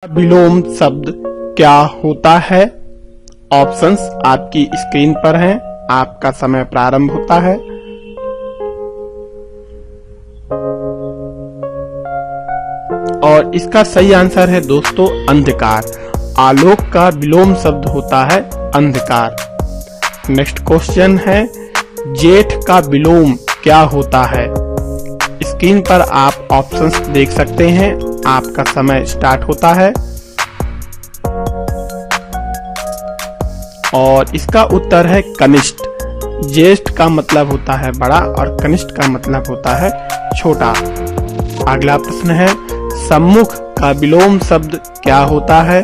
विलोम शब्द क्या होता है? ऑप्शंस आपकी स्क्रीन पर हैं। आपका समय प्रारंभ होता है। और इसका सही आंसर है दोस्तों अंधकार। आलोक का विलोम शब्द होता है अंधकार। नेक्स्ट क्वेश्चन है जेठ का विलोम क्या होता है? स्क्रीन पर आप ऑप्शंस देख सकते हैं। आपका समय स्टार्ट होता है और इसका उत्तर है कनिष्ठ। ज्येष्ठ का मतलब होता है बड़ा और कनिष्ठ का मतलब होता है छोटा। अगला प्रश्न है सम्मुख का विलोम शब्द क्या होता है?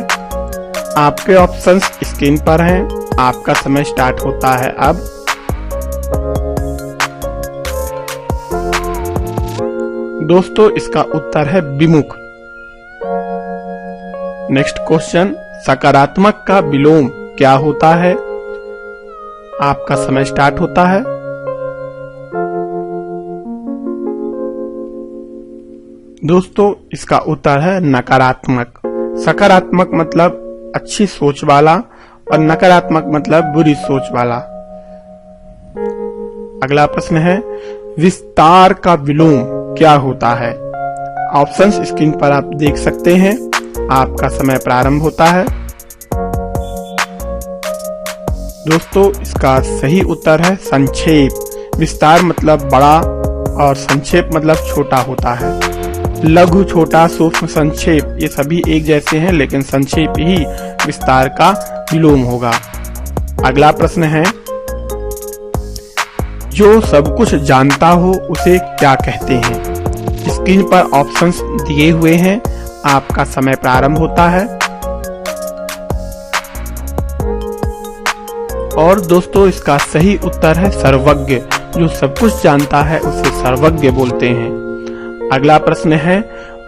आपके ऑप्शंस स्क्रीन पर हैं। आपका समय स्टार्ट होता है अब। दोस्तों इसका उत्तर है विमुख। नेक्स्ट क्वेश्चन सकारात्मक का विलोम क्या होता है? आपका समय स्टार्ट होता है। दोस्तों इसका उत्तर है नकारात्मक। सकारात्मक मतलब अच्छी सोच वाला और नकारात्मक मतलब बुरी सोच वाला। अगला प्रश्न है विस्तार का विलोम क्या होता है? ऑप्शंस स्क्रीन पर आप देख सकते हैं। आपका समय प्रारंभ होता है। दोस्तों इसका सही उत्तर है संक्षेप। विस्तार मतलब बड़ा और संक्षेप मतलब छोटा होता है। लघु, छोटा, सूक्ष्म, संक्षेप ये सभी एक जैसे हैं, लेकिन संक्षेप ही विस्तार का विलोम होगा। अगला प्रश्न है जो सब कुछ जानता हो उसे क्या कहते हैं? स्क्रीन पर ऑप्शंस दिए हुए हैं। आपका समय प्रारंभ होता है और दोस्तों इसका सही उत्तर है सर्वज्ञ। जो सब कुछ जानता है उसे सर्वज्ञ बोलते हैं। अगला प्रश्न है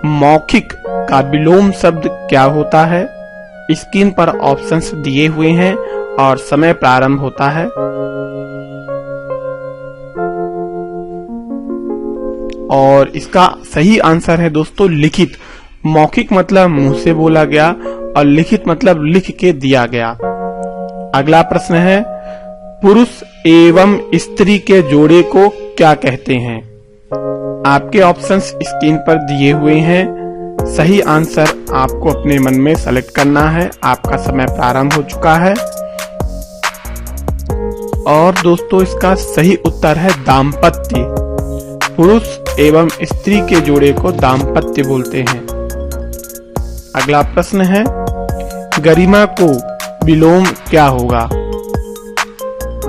मौखिक का विलोम शब्द क्या होता है? स्क्रीन पर ऑप्शंस दिए हुए हैं और समय प्रारंभ होता है और इसका सही आंसर है दोस्तों लिखित। मौखिक मतलब मुंह से बोला गया और लिखित मतलब लिख के दिया गया। अगला प्रश्न है पुरुष एवं स्त्री के जोड़े को क्या कहते हैं? आपके ऑप्शंस स्क्रीन पर दिए हुए हैं। सही आंसर आपको अपने मन में सेलेक्ट करना है। आपका समय प्रारंभ हो चुका है और दोस्तों इसका सही उत्तर है दाम्पत्य। पुरुष एवं स्त्री के जोड़े को दाम्पत्य बोलते हैं। अगला प्रश्न है गरिमा को विलोम क्या होगा?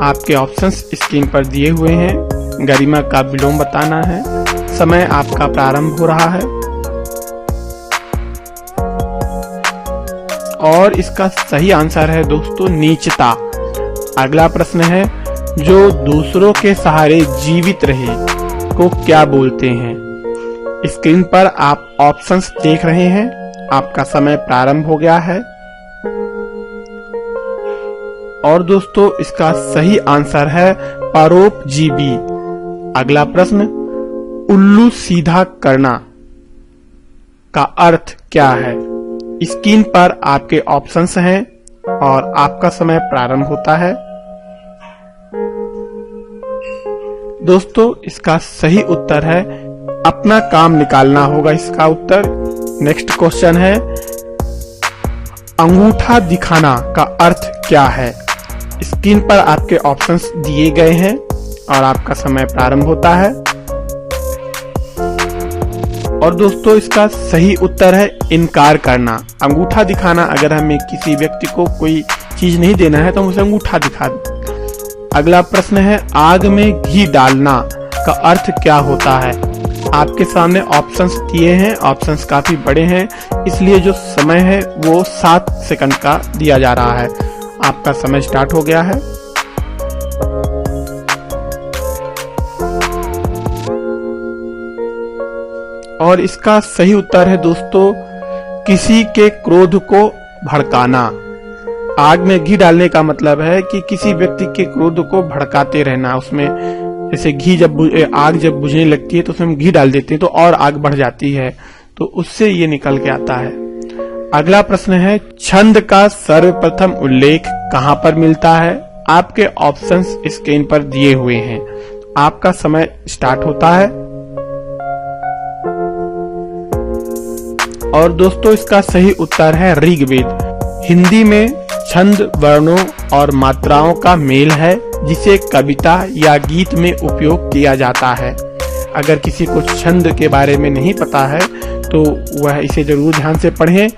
आपके ऑप्शंस स्क्रीन पर दिए हुए हैं। गरिमा का विलोम बताना है। समय आपका प्रारंभ हो रहा है और इसका सही आंसर है दोस्तों नीचता। अगला प्रश्न है जो दूसरों के सहारे जीवित रहे को क्या बोलते हैं? स्क्रीन पर आप ऑप्शंस देख रहे हैं। आपका समय प्रारंभ हो गया है और दोस्तों इसका सही आंसर है परोपजीवी। अगला प्रश्न उल्लू सीधा करना का अर्थ क्या है? स्क्रीन पर आपके ऑप्शंस हैं और आपका समय प्रारंभ होता है। दोस्तों इसका सही उत्तर है अपना काम निकालना होगा इसका उत्तर। नेक्स्ट क्वेश्चन है अंगूठा दिखाना का अर्थ क्या है? स्क्रीन पर आपके ऑप्शंस दिए गए हैं और आपका समय प्रारंभ होता है और दोस्तों इसका सही उत्तर है इनकार करना। अंगूठा दिखाना, अगर हमें किसी व्यक्ति को कोई चीज नहीं देना है तो हम उसे अंगूठा दिखा दें। अगला प्रश्न है आग में घी डालना का अर्थ क्या होता है? आपके सामने ऑप्शंस दिए हैं। ऑप्शंस काफी बड़े हैं इसलिए जो समय है वो 7 सेकंड का दिया जा रहा है। आपका समय स्टार्ट हो गया है और इसका सही उत्तर है दोस्तों किसी के क्रोध को भड़काना। आग में घी डालने का मतलब है कि किसी व्यक्ति के क्रोध को भड़काते रहना। उसमें जैसे आग जब बुझने लगती है तो उसमें घी डाल देते हैं तो और आग बढ़ जाती है, तो उससे ये निकल के आता है। अगला प्रश्न है, छंद का सर्वप्रथम उल्लेख कहां पर मिलता है? आपके ऑप्शंस स्क्रीन पर दिए हुए हैं। आपका समय स्टार्ट होता है। और दोस्तों इसका सही उत्तर है ऋग्वेद। हिंदी में छंद वर्णों और मात्राओं का मेल है जिसे कविता या गीत में उपयोग किया जाता है। अगर किसी को छंद के बारे में नहीं पता है तो वह इसे जरूर ध्यान से पढ़ें।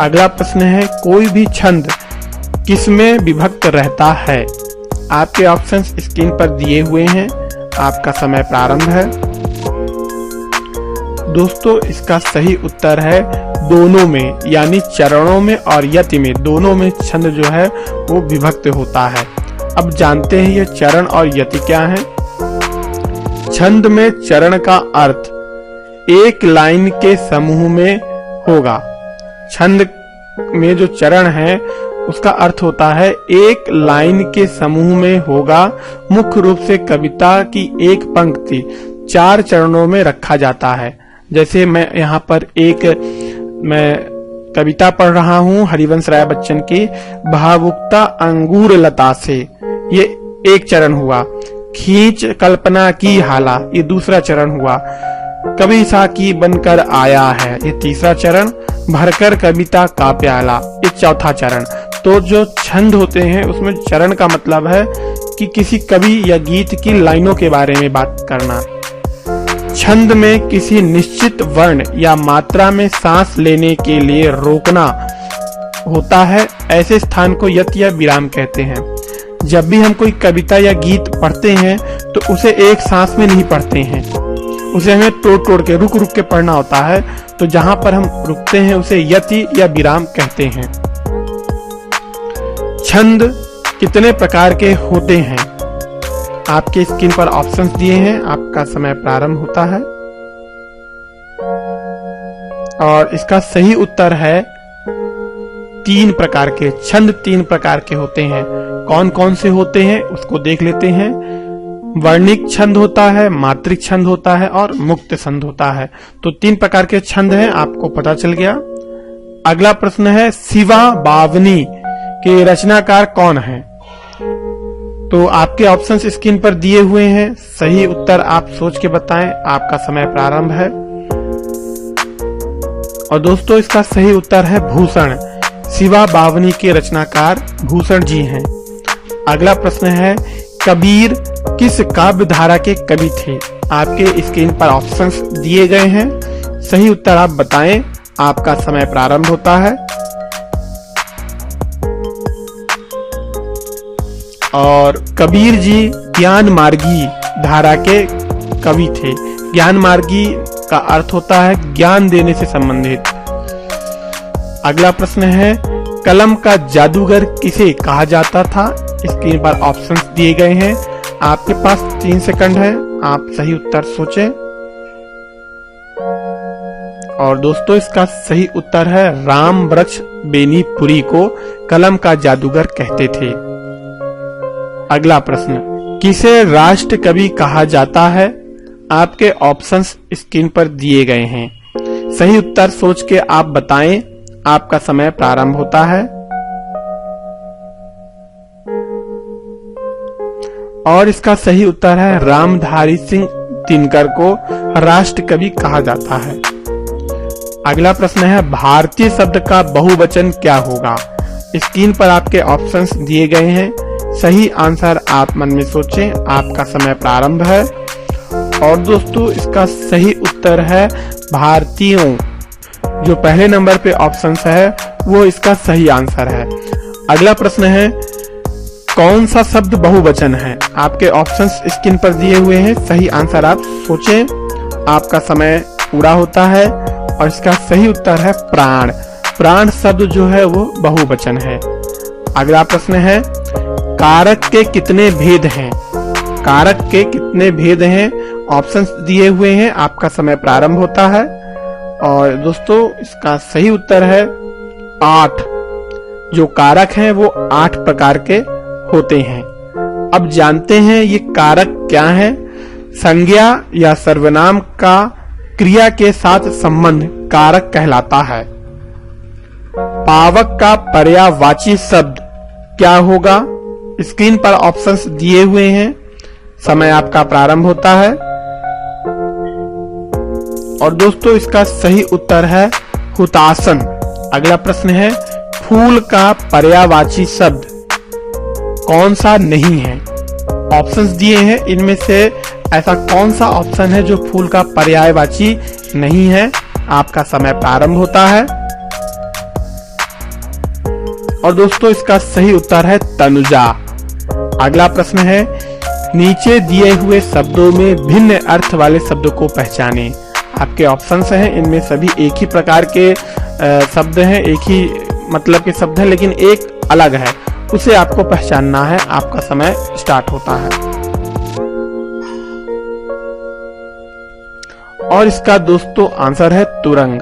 अगला प्रश्न है, कोई भी छंद किसमें विभक्त रहता है? आपके ऑप्शंस स्क्रीन पर दिए हुए हैं। आपका समय प्रारंभ है। दोस्तों इसका सही उत्तर है दोनों में, यानी चरणों में और यति में, दोनों में छंद जो है वो विभक्त होता है। अब जानते हैं ये चरण और यति क्या है। छंद में चरण का अर्थ एक लाइन के समूह में होगा। छंद में जो चरण है उसका अर्थ होता है एक लाइन के समूह में होगा। मुख्य रूप से कविता की एक पंक्ति 4 चरणों में रखा जाता है। जैसे मैं यहाँ पर मैं कविता पढ़ रहा हूँ हरिवंश राय बच्चन की, भावुकता अंगूर लता से, ये एक चरण हुआ। खींच कल्पना की हाला, ये दूसरा चरण हुआ। कवि साकी बनकर आया है, ये तीसरा चरण। भरकर कविता का प्याला, ये चौथा चरण। तो जो छंद होते हैं उसमें चरण का मतलब है कि किसी कवि या गीत की लाइनों के बारे में बात करना। छंद में किसी निश्चित वर्ण या मात्रा में सांस लेने के लिए रोकना होता है। ऐसे स्थान को यति या विराम कहते हैं। जब भी हम कोई कविता या गीत पढ़ते हैं तो उसे एक सांस में नहीं पढ़ते हैं, उसे हमें तोड़ के रुक के पढ़ना होता है। तो जहां पर हम रुकते हैं उसे यति या विराम कहते हैं। छंद कितने प्रकार के होते हैं? आपके स्क्रीन पर ऑप्शंस दिए हैं। आपका समय प्रारंभ होता है। और इसका सही उत्तर है 3 प्रकार के। छंद 3 प्रकार के होते हैं। कौन कौन से होते हैं उसको देख लेते हैं। वर्णिक छंद होता है, मात्रिक छंद होता है और मुक्त छंद होता है। तो 3 प्रकार के छंद हैं, आपको पता चल गया। अगला प्रश्न है, शिवा बावनी के रचनाकार कौन है? तो आपके ऑप्शंस स्क्रीन पर दिए हुए हैं। सही उत्तर आप सोच के बताएं। आपका समय प्रारंभ है। और दोस्तों इसका सही उत्तर है भूषण। शिवा बावनी के रचनाकार भूषण जी हैं। अगला प्रश्न है, कबीर किस काव्य धारा के कवि थे? आपके स्क्रीन पर ऑप्शंस दिए गए हैं। सही उत्तर आप बताएं। आपका समय प्रारंभ होता है। और कबीर जी ज्ञान मार्गी धारा के कवि थे। ज्ञान मार्गी का अर्थ होता है ज्ञान देने से संबंधित। अगला प्रश्न है, कलम का जादूगर किसे कहा जाता था? स्क्रीन पर ऑप्शंस दिए गए हैं। आपके पास 3 सेकंड है, आप सही उत्तर सोचें। और दोस्तों इसका सही उत्तर है राम वृक्ष बेनीपुरी को कलम का जादूगर कहते थे। अगला प्रश्न, किसे राष्ट्र कवि कहा जाता है? आपके ऑप्शंस स्क्रीन पर दिए गए हैं। सही उत्तर सोच के आप बताएं। आपका समय प्रारंभ होता है। और इसका सही उत्तर है रामधारी सिंह दिनकर को राष्ट्र कवि कहा जाता है। अगला प्रश्न है, भारतीय शब्द का बहुवचन क्या होगा? स्क्रीन पर आपके ऑप्शंस दिए गए हैं। सही आंसर आप मन में सोचें। आपका समय प्रारंभ है। और दोस्तों इसका सही उत्तर है भारतीयों। जो पहले नंबर पे ऑप्शंस है वो इसका सही आंसर है। अगला प्रश्न है, कौन सा शब्द बहुवचन है? आपके ऑप्शंस स्क्रीन पर दिए हुए हैं। सही आंसर आप सोचें। आपका समय पूरा होता है। और इसका सही उत्तर है प्राण। प्राण शब्द जो है वो बहुवचन है। अगला प्रश्न है, कारक के कितने भेद हैं? कारक के कितने भेद हैं? ऑप्शंस दिए हुए हैं। आपका समय प्रारंभ होता है। और दोस्तों इसका सही उत्तर है 8। जो कारक हैं वो 8 प्रकार के होते हैं। अब जानते हैं ये कारक क्या है। संज्ञा या सर्वनाम का क्रिया के साथ संबंध कारक कहलाता है। पावक का पर्यायवाची शब्द क्या होगा? स्क्रीन पर ऑप्शंस दिए हुए हैं, समय आपका प्रारंभ होता है। और दोस्तों इसका सही उत्तर है हुतासन। अगला प्रश्न है, फूल का पर्यायवाची शब्द कौन सा नहीं है? ऑप्शंस दिए हैं, इनमें से ऐसा कौन सा ऑप्शन है जो फूल का पर्यायवाची नहीं है? आपका समय प्रारंभ होता है। और दोस्तों इसका सही उत्तर है तनुजा। अगला प्रश्न है, नीचे दिए हुए शब्दों में भिन्न अर्थ वाले शब्दों को पहचानें। आपके ऑप्शंस हैं, इनमें सभी एक ही प्रकार के शब्द हैं, एक ही मतलब के शब्द हैं, लेकिन एक अलग है, उसे आपको पहचानना है। आपका समय स्टार्ट होता है। और इसका दोस्तों आंसर है तुरंग।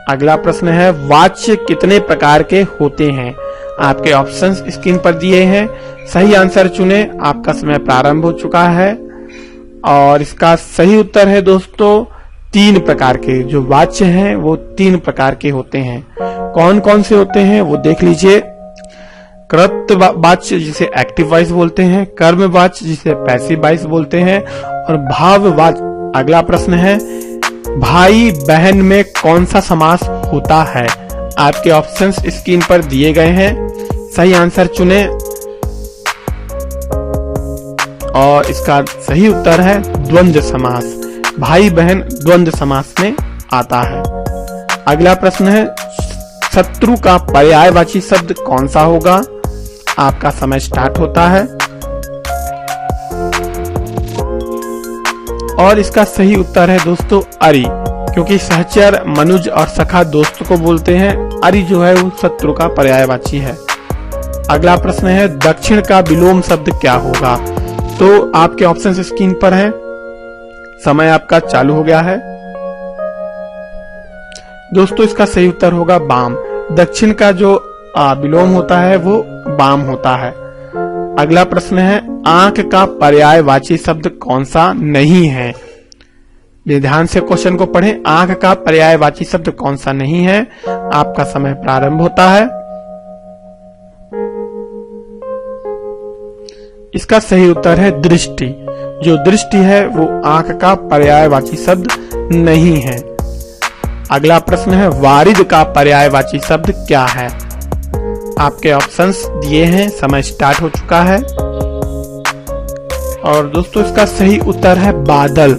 अगला प्रश्न है, वाच्य कितने प्रकार के होते हैं? आपके ऑप्शंस स्क्रीन पर दिए हैं, सही आंसर चुने। आपका समय प्रारंभ हो चुका है। और इसका सही उत्तर है दोस्तों 3 प्रकार के। जो वाच्य हैं वो 3 प्रकार के होते हैं। कौन कौन से होते हैं वो देख लीजिए। कृतवाच्य जिसे एक्टिव वॉइस बोलते हैं, कर्मवाच्य जिसे पैसिव वॉइस बोलते हैं, और भाववाच्य। अगला प्रश्न है, भाई बहन में कौन सा समास होता है? आपके ऑप्शंस स्क्रीन पर दिए गए हैं, सही आंसर चुने। और इसका सही उत्तर है द्वंद्व समास। भाई बहन द्वंद्व समास में आता है। अगला प्रश्न है, शत्रु का पर्यायवाची शब्द कौन सा होगा? आपका समय स्टार्ट होता है। और इसका सही उत्तर है दोस्तों अरि, क्योंकि सहचर, मनुज और सखा दोस्त को बोलते हैं। अरि जो है वो शत्रु का पर्यायवाची है। अगला प्रश्न है, दक्षिण का विलोम शब्द क्या होगा? तो आपके ऑप्शन स्क्रीन पर हैं, समय आपका चालू हो गया है। दोस्तों इसका सही उत्तर होगा बाम। दक्षिण का जो विलोम होता है वो बाम होता है। अगला प्रश्न है, आंख का पर्यायवाची शब्द कौन सा नहीं है? ध्यान से क्वेश्चन को पढ़ें। आंख का पर्यायवाची शब्द कौन सा नहीं है? आपका समय प्रारंभ होता है। इसका सही उत्तर है दृष्टि। जो दृष्टि है वो आंख का पर्यायवाची शब्द नहीं है। अगला प्रश्न है, वारिद का पर्यायवाची शब्द क्या है? आपके ऑप्शंस दिए हैं, समय स्टार्ट हो चुका है। और दोस्तों इसका सही उत्तर है बादल।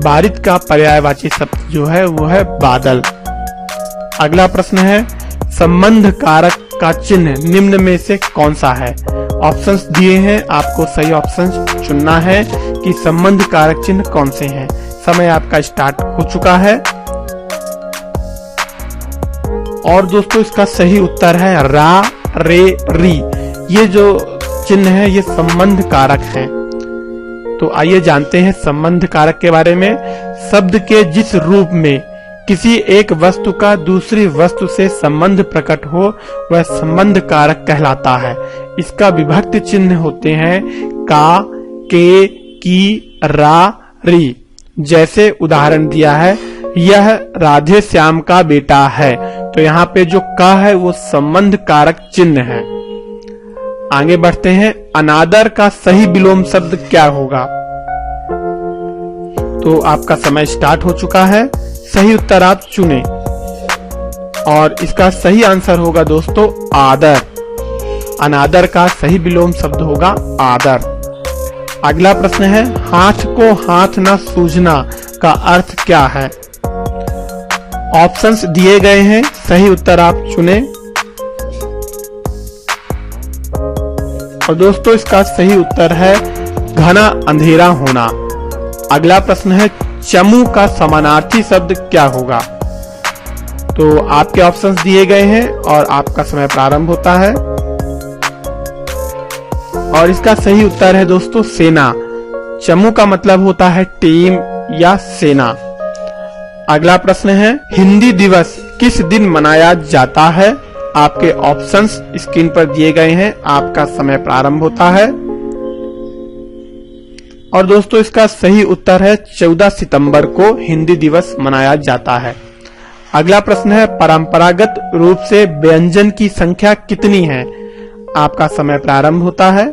वारिद का पर्यायवाची शब्द जो है वो है बादल। अगला प्रश्न है, संबंध कारक का चिन्ह निम्न में से कौन सा है? ऑप्शंस दिए हैं, आपको सही ऑप्शन चुनना है कि संबंध कारक चिन्ह कौन से हैं। समय आपका स्टार्ट हो चुका है। और दोस्तों इसका सही उत्तर है रा, रे, री। ये जो चिन्ह है ये संबंध कारक हैं। तो आइए जानते हैं संबंध कारक के बारे में। शब्द के जिस रूप में किसी एक वस्तु का दूसरी वस्तु से संबंध प्रकट हो वह संबंध कारक कहलाता है। इसका विभक्ति चिन्ह होते हैं का, के, की, रा, री। जैसे उदाहरण दिया है, यह राधे श्याम का बेटा है। तो यहाँ पे जो का है वो संबंध कारक चिन्ह है। आगे बढ़ते हैं, अनादर का सही विलोम शब्द क्या होगा? तो आपका समय स्टार्ट हो चुका है, सही उत्तर आप चुने। और इसका सही आंसर होगा दोस्तों आदर। अनादर का सही विलोम शब्द होगा आदर। अगला प्रश्न है, हाथ को हाथ न सूझना का अर्थ क्या है? ऑप्शंस दिए गए हैं, सही उत्तर आप चुने। और दोस्तों इसका सही उत्तर है घना अंधेरा होना। अगला प्रश्न है, चमू का समानार्थी शब्द क्या होगा? तो आपके ऑप्शंस दिए गए हैं और आपका समय प्रारंभ होता है। और इसका सही उत्तर है दोस्तों सेना। चमू का मतलब होता है टीम या सेना। अगला प्रश्न है, हिंदी दिवस किस दिन मनाया जाता है? आपके ऑप्शंस स्क्रीन पर दिए गए हैं, आपका समय प्रारंभ होता है। और दोस्तों इसका सही उत्तर है 14 सितंबर को हिंदी दिवस मनाया जाता है। अगला प्रश्न है परंपरागत रूप से व्यंजन की संख्या कितनी है? आपका समय प्रारंभ होता है।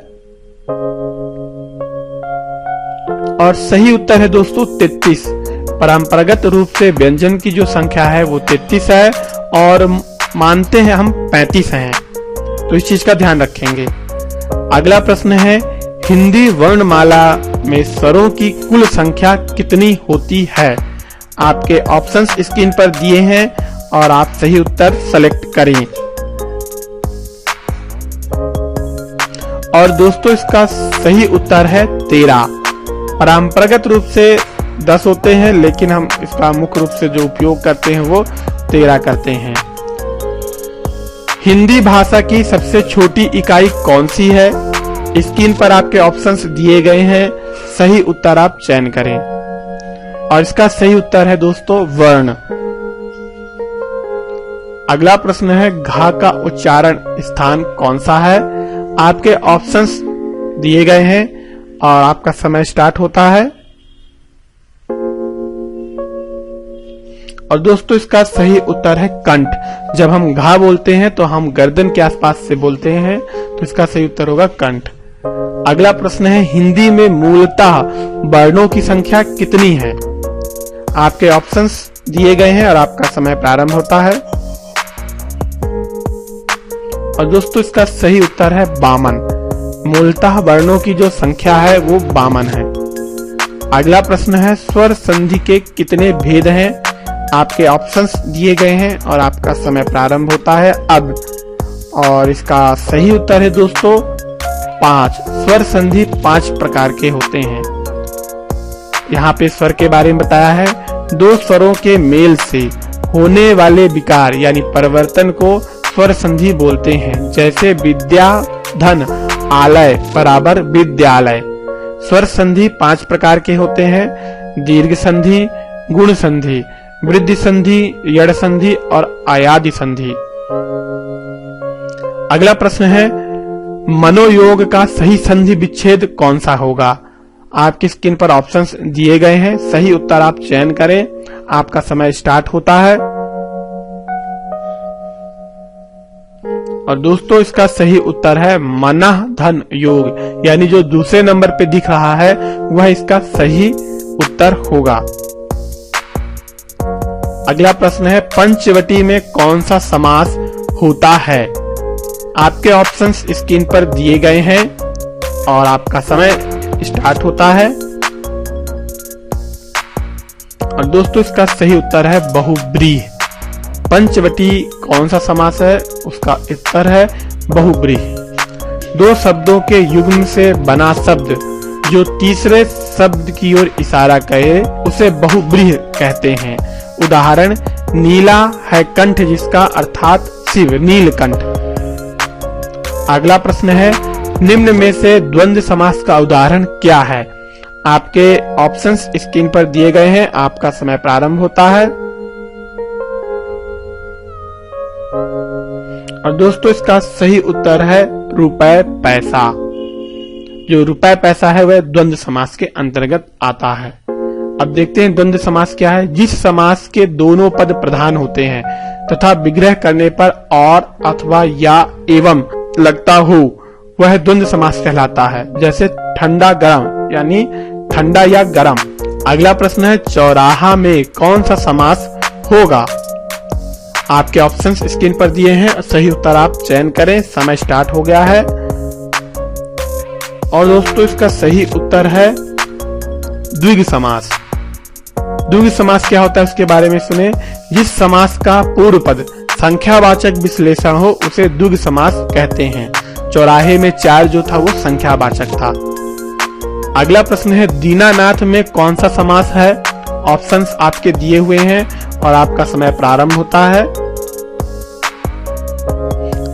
और सही उत्तर है दोस्तों 33। परंपरागत रूप से व्यंजन की जो संख्या है वो 33 है और मानते हैं हम 35 हैं, तो इस चीज का ध्यान रखेंगे। अगला प्रश्न है हिंदी वर्णमाला में स्वरों की कुल संख्या कितनी होती है? आपके ऑप्शंस स्क्रीन पर दिए हैं और आप सही उत्तर सेलेक्ट करें। और दोस्तों इसका सही उत्तर है 13। परंपरागत रूप से 10 होते हैं, लेकिन हम इसका मुख्य रूप से जो उपयोग करते हैं वो 13 करते हैं। हिंदी भाषा की सबसे छोटी इकाई कौन सी है? स्क्रीन पर आपके ऑप्शंस दिए गए हैं, सही उत्तर आप चयन करें। और इसका सही उत्तर है दोस्तों वर्ण। अगला प्रश्न है घा का उच्चारण स्थान कौन सा है? आपके ऑप्शंस दिए गए हैं और आपका समय स्टार्ट होता है। और दोस्तों इसका सही उत्तर है कंठ। जब हम घा बोलते हैं तो हम गर्दन के आसपास से बोलते हैं, तो इसका सही उत्तर होगा कंठ। अगला प्रश्न है हिंदी में मूलतः वर्णों की संख्या कितनी है? आपके ऑप्शंस दिए गए हैं और आपका समय प्रारंभ होता है। और दोस्तों इसका सही उत्तर है 52। मूलतः वर्णों की जो संख्या है वो 52 है। अगला प्रश्न है स्वर संधि के कितने भेद हैं? आपके ऑप्शंस दिए गए हैं और आपका समय प्रारंभ होता है अब। और इसका सही उत्तर है दोस्तों 5। स्वर संधि 5 प्रकार के होते हैं। यहाँ पे स्वर के बारे में बताया है। दो स्वरों के मेल से होने वाले विकार यानी परिवर्तन को स्वर संधि बोलते हैं, जैसे विद्या धन आलय बराबर विद्यालय। स्वर संधि 5 प्रकार के होते हैं, दीर्घ संधि, गुण संधि, वृद्धि संधि, यड़ संधि और आयादि संधि। अगला प्रश्न है मनोयोग का सही संधि विच्छेद कौन सा होगा? आपकी स्क्रीन पर ऑप्शंस दिए गए हैं, सही उत्तर आप चयन करें। आपका समय स्टार्ट होता है। और दोस्तों इसका सही उत्तर है मनः धन योग, यानी जो दूसरे नंबर पे दिख रहा है वह इसका सही उत्तर होगा। अगला प्रश्न है पंचवटी में कौन सा समास होता है? आपके ऑप्शंस स्क्रीन पर दिए गए हैं और आपका समय स्टार्ट होता है। और दोस्तों इसका सही उत्तर है बहुब्रीहि। पंचवटी कौन सा समास है? उसका उत्तर है बहुब्रीहि। दो शब्दों के युग्म से बना शब्द जो तीसरे शब्द की ओर इशारा करे उसे बहुब्रीहि कहते हैं। उदाहरण नीला है कंठ जिसका अर्थात शिव नीलकंठ। अगला प्रश्न है निम्न में से द्वंद्व समास का उदाहरण क्या है? आपके ऑप्शंस स्क्रीन पर दिए गए हैं, आपका समय प्रारंभ होता है। और दोस्तों इसका सही उत्तर है रुपए पैसा। जो रुपए पैसा है वह द्वंद्व समास के अंतर्गत आता है। अब देखते हैं द्वंद्व समास क्या है। जिस समास के दोनों पद प्रधान होते हैं तथा विग्रह करने पर और अथवा या एवं लगता हो वह द्वंद्व समास कहलाता है, जैसे ठंडा गरम यानी ठंडा या गरम। अगला प्रश्न है चौराहा में कौन सा समास होगा? आपके ऑप्शंस स्क्रीन पर दिए हैं, सही उत्तर आप चयन करें। समय स्टार्ट हो गया है। और दोस्तों इसका सही उत्तर है द्विगु समास। द्विगु समास क्या होता है उसके बारे में सुने। जिस समास का पूर्व पद संख्यावाचक विश्लेषण हो उसे द्विगु समास कहते हैं। चौराहे में 4 जो था वो संख्यावाचक था। अगला प्रश्न है दीनानाथ में कौन सा समास है? ऑप्शंस आपके दिए हुए हैं और आपका समय प्रारंभ होता है।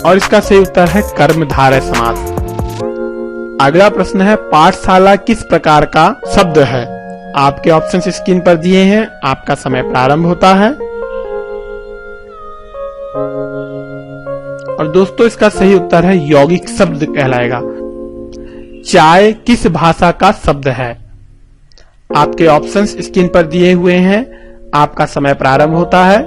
और इसका सही उत्तर है कर्मधारय समास। अगला प्रश्न है पाठशाला किस प्रकार का शब्द है? आपके ऑप्शंस स्क्रीन पर दिए हैं, आपका समय प्रारंभ होता है। और दोस्तों इसका सही उत्तर है यौगिक शब्द कहलाएगा। चाय किस भाषा का शब्द है? आपके ऑप्शंस स्क्रीन पर दिए हुए हैं, आपका समय प्रारंभ होता है।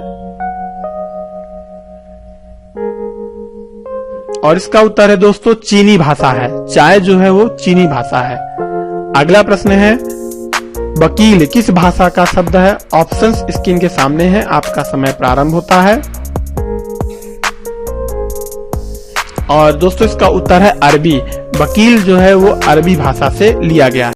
और इसका उत्तर है दोस्तों चीनी भाषा है। चाय जो है वो चीनी भाषा है। अगला प्रश्न है वकील किस भाषा का शब्द है? ऑप्शंस स्क्रीन के सामने है, आपका समय प्रारंभ होता है। और दोस्तों इसका उत्तर है अरबी। वकील जो है वो अरबी भाषा से लिया गया है।